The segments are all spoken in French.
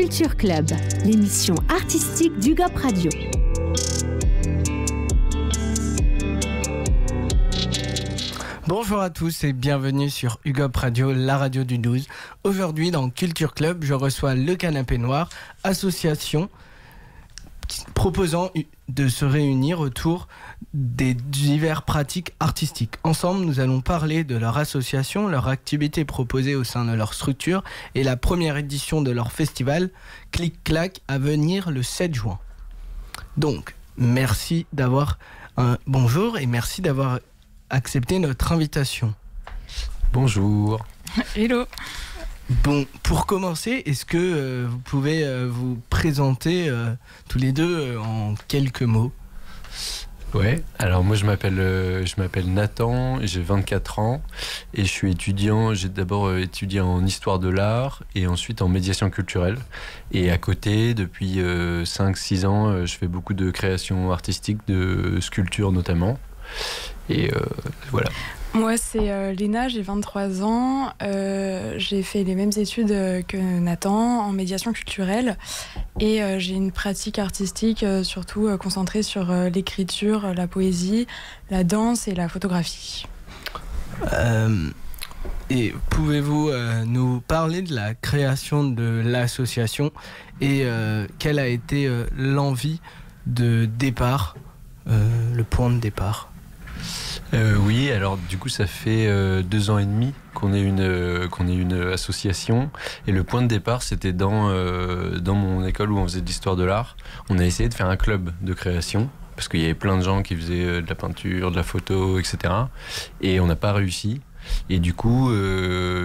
Culture Club, l'émission artistique d'UGOP Radio. Bonjour à tous et bienvenue sur UGOP Radio, la radio du 12. Aujourd'hui dans Culture Club, je reçois Le Canapé Noir, association proposant de se réunir autour des diverses pratiques artistiques. Ensemble, nous allons parler de leur association, leur activité proposée au sein de leur structure et la première édition de leur festival Clic-Clac à venir le 7 juin. Donc, merci d'avoir bonjour et merci d'avoir accepté notre invitation. Bonjour. Hello. Bon, pour commencer, est-ce que vous pouvez vous présenter tous les deux en quelques mots ? Ouais, alors moi je m'appelle Nathan, j'ai 24 ans et je suis étudiant. J'ai d'abord étudié en histoire de l'art et ensuite en médiation culturelle. Et à côté, depuis 5-6 ans, je fais beaucoup de créations artistiques, de sculptures notamment. Et voilà. Moi, c'est Léna, j'ai 23 ans. J'ai fait les mêmes études que Nathan en médiation culturelle. Et j'ai une pratique artistique surtout concentrée sur l'écriture, la poésie, la danse et la photographie. Et pouvez-vous nous parler de la création de l'association et quelle a été l'envie de départ, le point de départ ? Oui, alors du coup ça fait 2 ans et demi qu'on est une association et le point de départ c'était dans mon école où on faisait de l'histoire de l'art. On a essayé de faire un club de création parce qu'il y avait plein de gens qui faisaient de la peinture, de la photo, etc. Et on n'a pas réussi. Et du coup,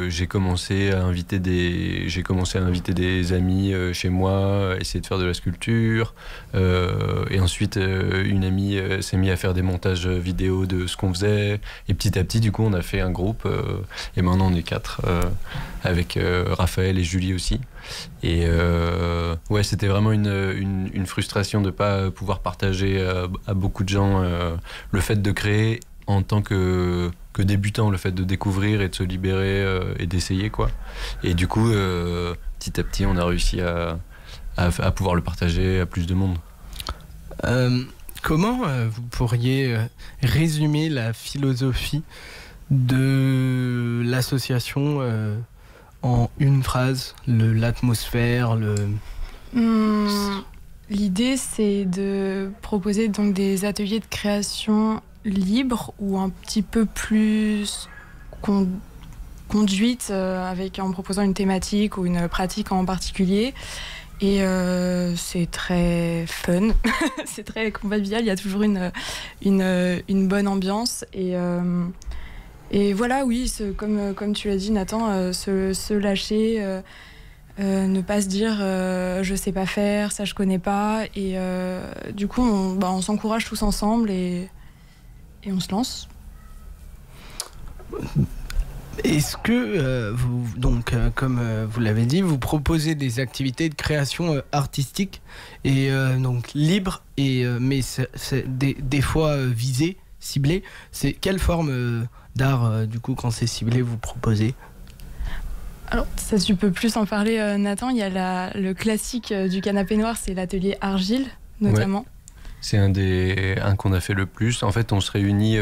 j'ai commencé à inviter des amis chez moi, essayer de faire de la sculpture. Et ensuite, une amie s'est mise à faire des montages vidéo de ce qu'on faisait. Et petit à petit, du coup, on a fait un groupe. Et maintenant, on est 4, avec Raphaël et Julie aussi. Et ouais, c'était vraiment une frustration de ne pas pouvoir partager à beaucoup de gens le fait de créer en tant que débutant, le fait de découvrir et de se libérer et d'essayer, quoi. Et du coup, petit à petit, on a réussi à pouvoir le partager à plus de monde. Comment vous pourriez résumer la philosophie de l'association en une phrase, l'atmosphère, L'idée, c'est de proposer donc des ateliers de création libre ou un petit peu plus conduite en proposant une thématique ou une pratique en particulier. Et c'est très fun, c'est très convivial, il y a toujours une bonne ambiance. Et voilà, oui, comme tu l'as dit Nathan, se lâcher, ne pas se dire je sais pas faire, ça je connais pas. Et du coup, on s'encourage tous ensemble et on se lance. Est-ce que vous, donc, comme vous l'avez dit, vous proposez des activités de création artistique et donc libres, mais c'est des fois visées, ciblées. C'est quelle forme d'art, du coup, quand c'est ciblé, vous proposez ? Alors, ça, tu peux plus en parler, Nathan. Il y a le classique du canapé noir, c'est l'atelier argile, notamment. Ouais. C'est un qu'on a fait le plus. En fait, on se réunit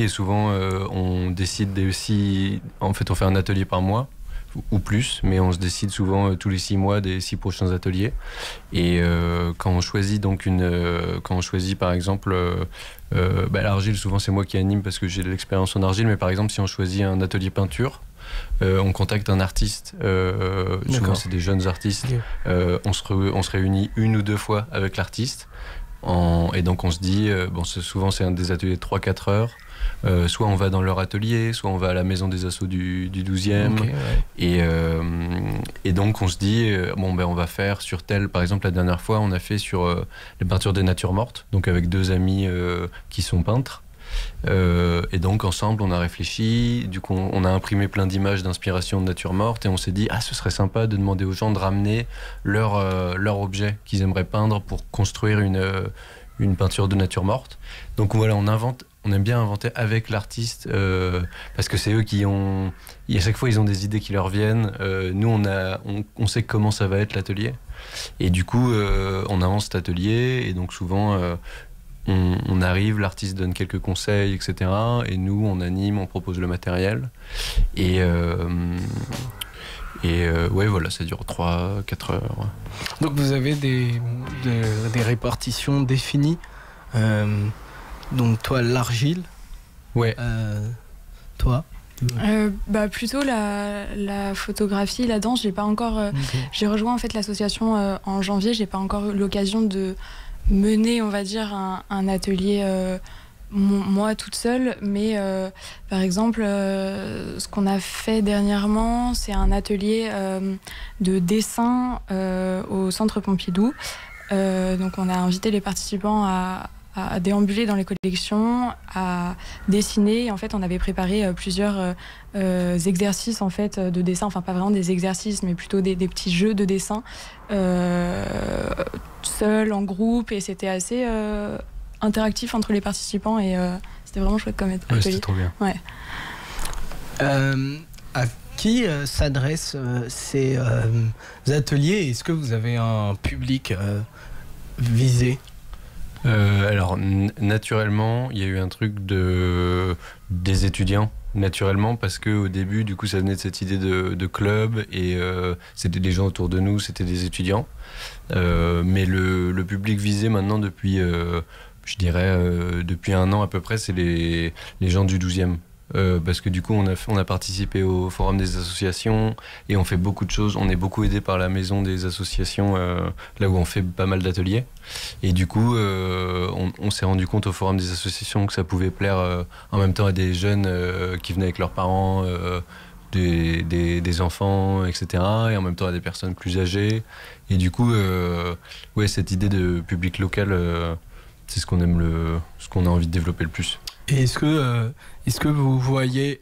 et souvent on décide aussi. En fait, on fait un atelier par mois ou plus, mais on se décide souvent tous les 6 mois des 6 prochains ateliers. Et quand on choisit par exemple l'argile, souvent c'est moi qui anime parce que j'ai de l'expérience en argile. Mais par exemple, si on choisit un atelier peinture, on contacte un artiste, souvent c'est des jeunes artistes, on se réunit 1 ou 2 fois avec l'artiste et donc on se dit, souvent c'est des ateliers de 3-4 heures, soit on va dans leur atelier, soit on va à la maison des assos du 12e, et donc on se dit, on va faire sur tel, par exemple la dernière fois on a fait sur les peintures des natures mortes, donc avec 2 amis qui sont peintres. Et donc ensemble on a réfléchi, du coup on a imprimé plein d'images d'inspiration de nature morte et on s'est dit ce serait sympa de demander aux gens de ramener leur objet qu'ils aimeraient peindre pour construire une peinture de nature morte. Donc voilà, on aime bien inventer avec l'artiste parce que c'est eux qui ont... à chaque fois, ils ont des idées qui leur viennent. Nous, on sait comment ça va être l'atelier. Et du coup, on avance cet atelier. Et donc, souvent, on arrive, l'artiste donne quelques conseils, etc. Et nous, on anime, on propose le matériel. Et ouais, voilà, ça dure 3-4 heures. Donc vous avez des répartitions définies. Donc toi, l'argile. Ouais. Toi Plutôt la photographie, la danse. J'ai pas encore. J'ai rejoint en fait l'association en janvier. J'ai pas encore eu l'occasion de mener, on va dire, un atelier moi toute seule. Mais par exemple, ce qu'on a fait dernièrement, c'est un atelier de dessin au Centre Pompidou. Donc on a invité les participants à déambuler dans les collections, à dessiner. Et en fait, on avait préparé plusieurs exercices en fait, de dessin, enfin pas vraiment des exercices, mais plutôt des petits jeux de dessin, seul, en groupe, et c'était assez interactif entre les participants, et c'était vraiment chouette comme atelier. Ouais, c'était trop bien. Ouais. À qui s'adressent ces ateliers? Est-ce que vous avez un public visé? Alors naturellement, il y a eu un truc des étudiants, naturellement, parce qu'au début, du coup, ça venait de cette idée de club, et c'était des gens autour de nous, c'était des étudiants. Mais le public visé maintenant depuis, je dirais, depuis 1 an à peu près, c'est les gens du 12e. Parce que du coup on a participé au forum des associations et on fait beaucoup de choses, on est beaucoup aidé par la maison des associations, là où on fait pas mal d'ateliers, et du coup on s'est rendu compte au forum des associations que ça pouvait plaire en même temps à des jeunes qui venaient avec leurs parents, des enfants, etc., et en même temps à des personnes plus âgées, et du coup ouais, cette idée de public local, c'est ce qu'on aime, ce qu'on a envie de développer le plus. Et est-ce que vous voyez,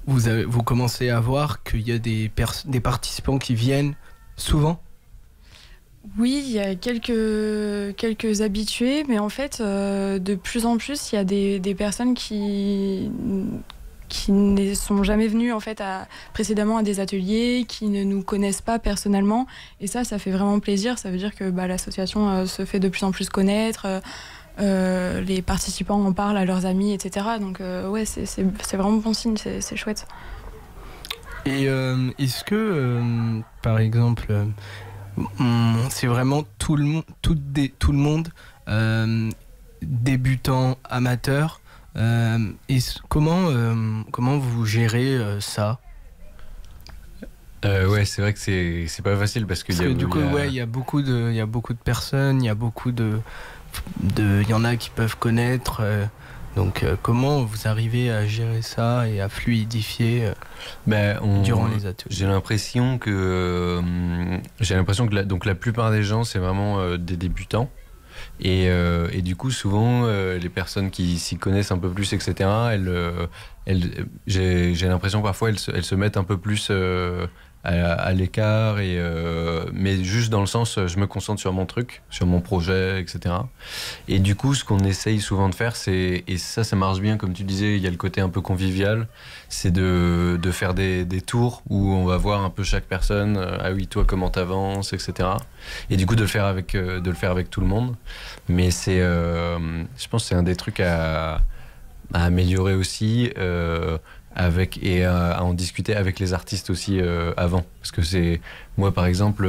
vous commencez à voir qu'il y a des participants qui viennent souvent? Oui, il y a quelques habitués, mais en fait, de plus en plus, il y a des personnes qui ne sont jamais venues en fait précédemment à des ateliers, qui ne nous connaissent pas personnellement, et ça fait vraiment plaisir. Ça veut dire que l'association se fait de plus en plus connaître. Les participants en parlent à leurs amis, etc. Donc ouais, c'est vraiment bon signe, c'est chouette. Et est-ce que, par exemple, c'est vraiment tout le monde, débutant, amateur, comment vous gérez ça? Ouais, c'est vrai que c'est pas facile parce que du coup, il y a beaucoup de personnes, il y a beaucoup il y en a qui peuvent connaître, donc comment vous arrivez à gérer ça et à fluidifier durant les ateliers? J'ai l'impression que la plupart des gens, c'est vraiment des débutants, et du coup souvent les personnes qui s'y connaissent un peu plus, etc., j'ai l'impression que parfois elles se mettent un peu plus à l'écart, mais juste dans le sens, je me concentre sur mon truc, sur mon projet, etc. Et du coup, ce qu'on essaye souvent de faire, et ça marche bien, comme tu disais, il y a le côté un peu convivial, c'est de faire des tours où on va voir un peu chaque personne, ah oui, toi, comment t'avances, etc. Et du coup, de le faire avec tout le monde. Mais je pense que c'est un des trucs à améliorer aussi, et à en discuter avec les artistes aussi avant, parce que moi par exemple,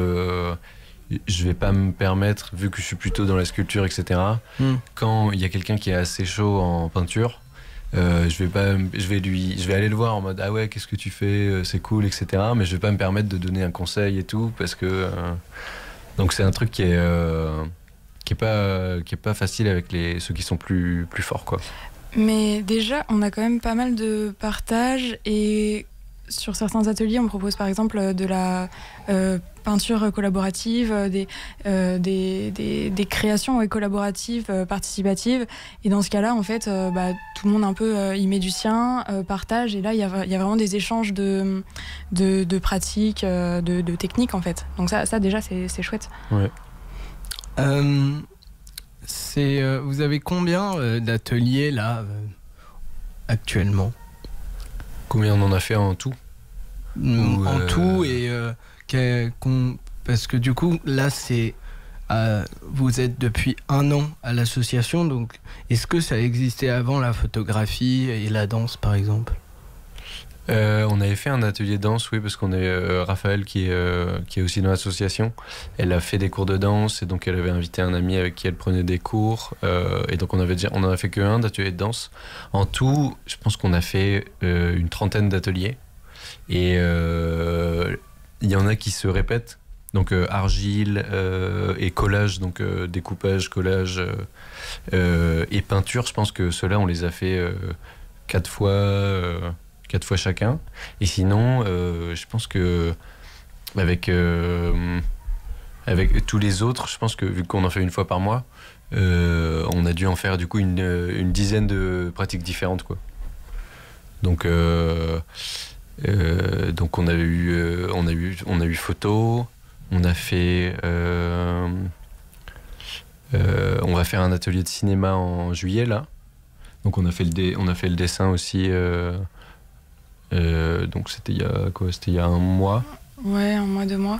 je vais pas me permettre, vu que je suis plutôt dans la sculpture, etc., quand il y a quelqu'un qui est assez chaud en peinture, je vais aller le voir en mode ah ouais, qu'est-ce que tu fais, c'est cool, etc., mais je vais pas me permettre de donner un conseil et tout, parce que donc c'est un truc qui est pas facile avec ceux qui sont plus forts, quoi. Mais déjà, on a quand même pas mal de partage, et sur certains ateliers, on propose par exemple de la peinture collaborative, des créations collaboratives, participatives. Et dans ce cas-là, en fait, tout le monde un peu y met du sien, partage. Et là, il y a vraiment des échanges de pratiques, de techniques, en fait. Donc ça déjà, c'est chouette. Ouais. Vous avez combien d'ateliers là actuellement? Combien on en a fait en tout? En tout et parce que du coup là vous êtes depuis 1 an à l'association, donc est-ce que ça existait avant la photographie et la danse par exemple? On avait fait un atelier danse, oui, parce qu'on est Raphaël qui est aussi dans l'association. Elle a fait des cours de danse et donc elle avait invité un ami avec qui elle prenait des cours. Et donc on en a fait qu'un d'atelier de danse. En tout, je pense qu'on a fait une 30aine d'ateliers. Et il y en a qui se répètent. Donc argile et collage, donc découpage, collage et peinture. Je pense que ceux-là, on les a fait 4 fois chacun. Et sinon, je pense que avec tous les autres, je pense que vu qu'on en fait 1 fois par mois, on a dû en faire du coup une dizaine de pratiques différentes, quoi. Donc on a eu photo, on a fait on va faire un atelier de cinéma en juillet là. Donc on a fait le dessin aussi. Donc c'était il y a quoi? C'était il y a 1 mois. Ouais, 1 mois, 2 mois.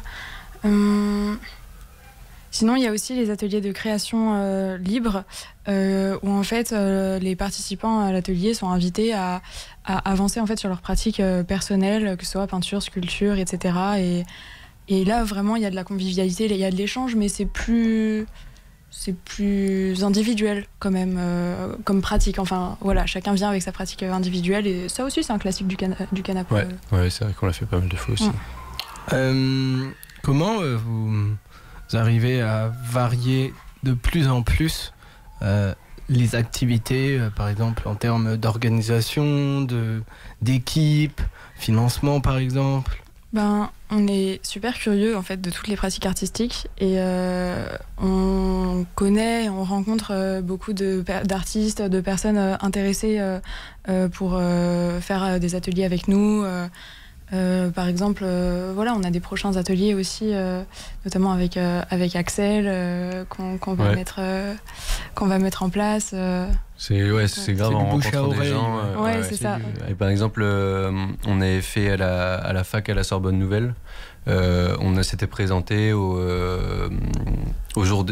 Sinon, il y a aussi les ateliers de création libre, où en fait les participants à l'atelier sont invités à avancer en fait sur leurs pratiques personnelles, que ce soit peinture, sculpture, etc. Et là, vraiment, il y a de la convivialité, il y a de l'échange, mais c'est plus individuel quand même comme pratique. Enfin voilà, chacun vient avec sa pratique individuelle et ça aussi c'est un classique du canapé. Ouais, c'est vrai qu'on l'a fait pas mal de fois aussi. Comment vous arrivez à varier de plus en plus les activités, par exemple en termes d'organisation, d'équipe, financement par exemple? On est super curieux en fait de toutes les pratiques artistiques et on connaît, on rencontre beaucoup d'artistes, de personnes intéressées pour faire des ateliers avec nous. Par exemple, voilà, on a des prochains ateliers aussi, notamment avec Axel qu'on va mettre en place. C'est grave, on rencontre des gens. C'est ça. Et par exemple, on avait fait à la fac à la Sorbonne Nouvelle. On s'était présenté à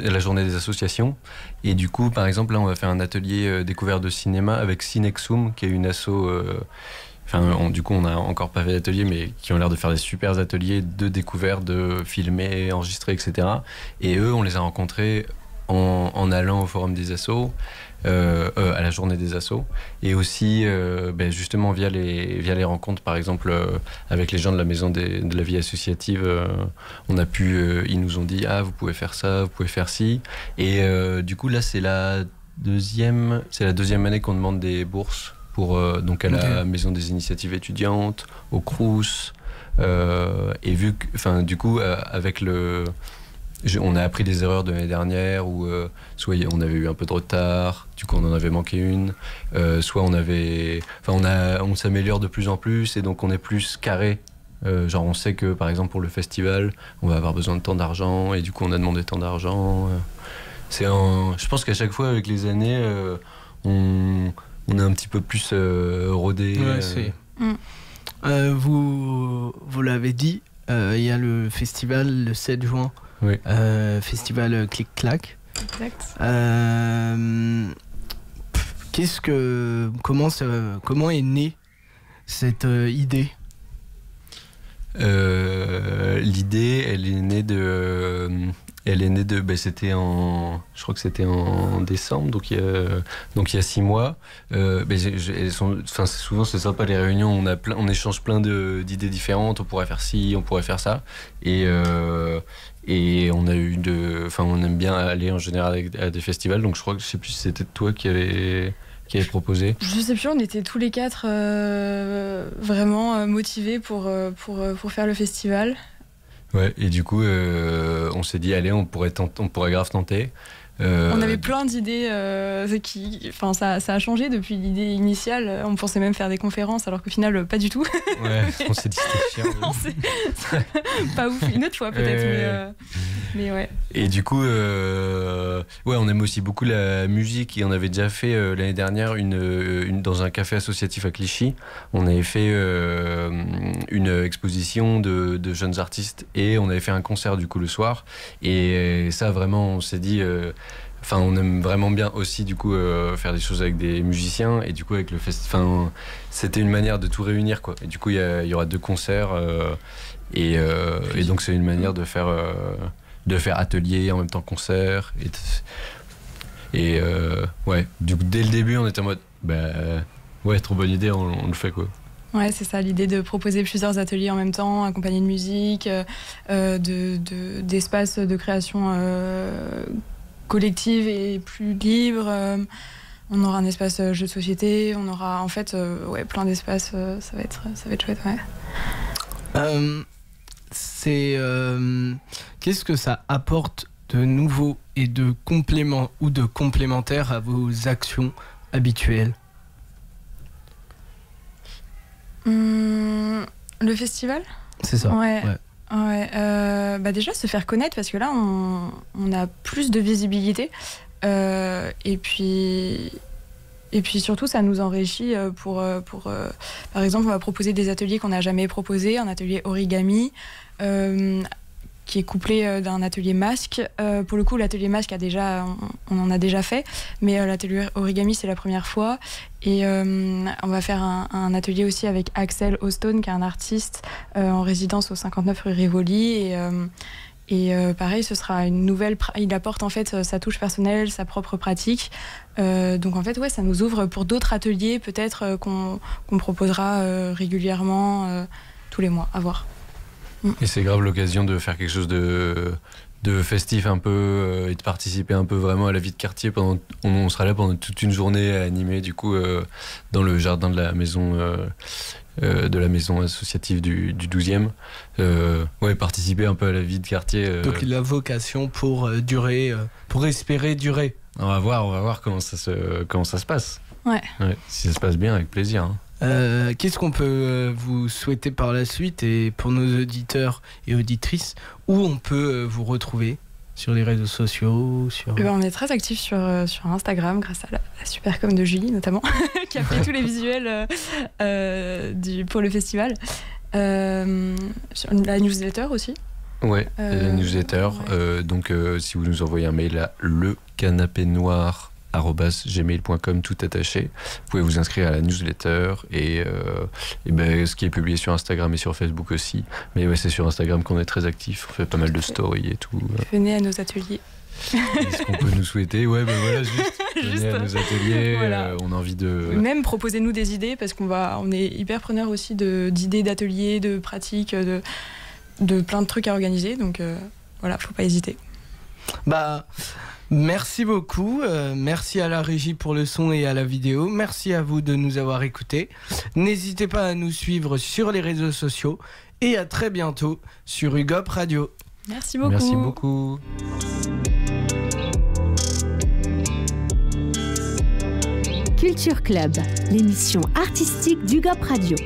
la journée des associations. Et du coup, par exemple, là, on va faire un atelier découverte de cinéma avec Cinexum, qui est une asso. Du coup, on n'a encore pas fait d'atelier, mais qui ont l'air de faire des super ateliers de découverte, de filmer, enregistrer, etc. Et eux, on les a rencontrés en allant au forum des assos, à la journée des assos, et aussi justement via les rencontres, par exemple avec les gens de la maison de la vie associative, ils nous ont dit vous pouvez faire ça, vous pouvez faire ci, et du coup là c'est la deuxième année qu'on demande des bourses pour donc à la maison des initiatives étudiantes, au Crous, et vu que du coup avec on a appris des erreurs de l'année dernière où soit on avait eu un peu de retard, du coup on en avait manqué une, soit on s'améliore de plus en plus et donc on est plus carré. Genre on sait que par exemple pour le festival on va avoir besoin de tant d'argent et du coup on a demandé tant d'argent. Je pense qu'à chaque fois avec les années on est un petit peu plus rodé. Vous l'avez dit, il y a le festival le 7 juin. Oui. Festival Clic-Clac. Exact. Comment est née cette idée? L'idée, elle est née de je crois que c'était en décembre, donc il y a 6 mois. Souvent c'est sympa les réunions, on échange plein d'idées différentes, on pourrait faire ci, on pourrait faire ça, et on aime bien aller en général à des festivals, donc je sais plus si c'était toi qui avait proposé. Je sais plus, on était tous les 4 vraiment motivés pour faire le festival. Ouais, et du coup, on s'est dit, allez, on pourrait grave tenter. On avait plein d'idées ça a changé depuis l'idée initiale. On pensait même faire des conférences, alors qu'au final, pas du tout. Ouais, on s'est dit c'était chiant. Non, c'est pas ouf. Une autre fois peut-être, mais ouais. Et du coup, on aime aussi beaucoup la musique et on avait déjà fait l'année dernière dans un café associatif à Clichy. On avait fait une exposition de jeunes artistes et on avait fait un concert du coup le soir. Et ça vraiment, on s'est dit, on aime vraiment bien aussi du coup faire des choses avec des musiciens et du coup avec le festival, c'était une manière de tout réunir quoi. Et du coup il y aura 2 concerts et donc c'est une manière de faire atelier en même temps concert et du coup dès le début on était en mode trop bonne idée, on le fait quoi. Ouais, c'est ça, l'idée de proposer plusieurs ateliers en même temps, accompagnés de musique, d'espaces de création collective et plus libre. On aura un espace jeu de société, on aura en fait plein d'espaces, ça va être chouette, ouais. Qu'est-ce que ça apporte de nouveau et de complément ou de complémentaire à vos actions habituelles? Le festival ? C'est ça. Ouais. Déjà se faire connaître, parce que là on a plus de visibilité et puis surtout ça nous enrichit pour par exemple on va proposer des ateliers qu'on n'a jamais proposés, un atelier origami qui est couplé d'un atelier masque. Pour le coup, l'atelier masque on en a déjà fait, mais l'atelier origami c'est la première fois. Et on va faire un atelier aussi avec Axel Ostone, qui est un artiste en résidence au 59 rue Rivoli. Et pareil, ce sera une nouvelle. Il apporte en fait sa touche personnelle, sa propre pratique. Donc en fait, ça nous ouvre pour d'autres ateliers, peut-être qu'on proposera régulièrement tous les mois. À voir. Et c'est grave l'occasion de faire quelque chose de festif un peu et de participer un peu vraiment à la vie de quartier. On sera là pendant toute une journée à animer du coup dans le jardin de la maison associative du 12e. Participer un peu à la vie de quartier. Donc il a vocation pour durer, pour espérer durer. On va voir comment ça se passe. Ouais. Si ça se passe bien, avec plaisir. Hein. Qu'est-ce qu'on peut vous souhaiter par la suite, et pour nos auditeurs et auditrices, où on peut vous retrouver sur les réseaux sociaux On est très actifs sur Instagram grâce à la super com de Julie notamment qui a fait tous les visuels pour le festival, sur la newsletter aussi. Ouais, la newsletter. Ouais. Donc si vous nous envoyez un mail à lecanapénoir@gmail.com tout attaché. Vous pouvez vous inscrire à la newsletter et ce qui est publié sur Instagram et sur Facebook aussi. Mais c'est sur Instagram qu'on est très actif. On fait pas mal de stories et tout. Venez à nos ateliers. Est-ce qu'on peut nous souhaiter ? Juste. Venez à nos ateliers. Voilà. On a envie de. Même proposez-nous des idées, parce on est hyper preneurs aussi d'idées d'ateliers, de pratiques, de plein de trucs à organiser. Donc faut pas hésiter. Merci beaucoup, merci à la régie pour le son et à la vidéo, merci à vous de nous avoir écoutés. N'hésitez pas à nous suivre sur les réseaux sociaux et à très bientôt sur UGOP Radio. Merci beaucoup. Merci beaucoup. Culture Club, l'émission artistique d'UGOP Radio.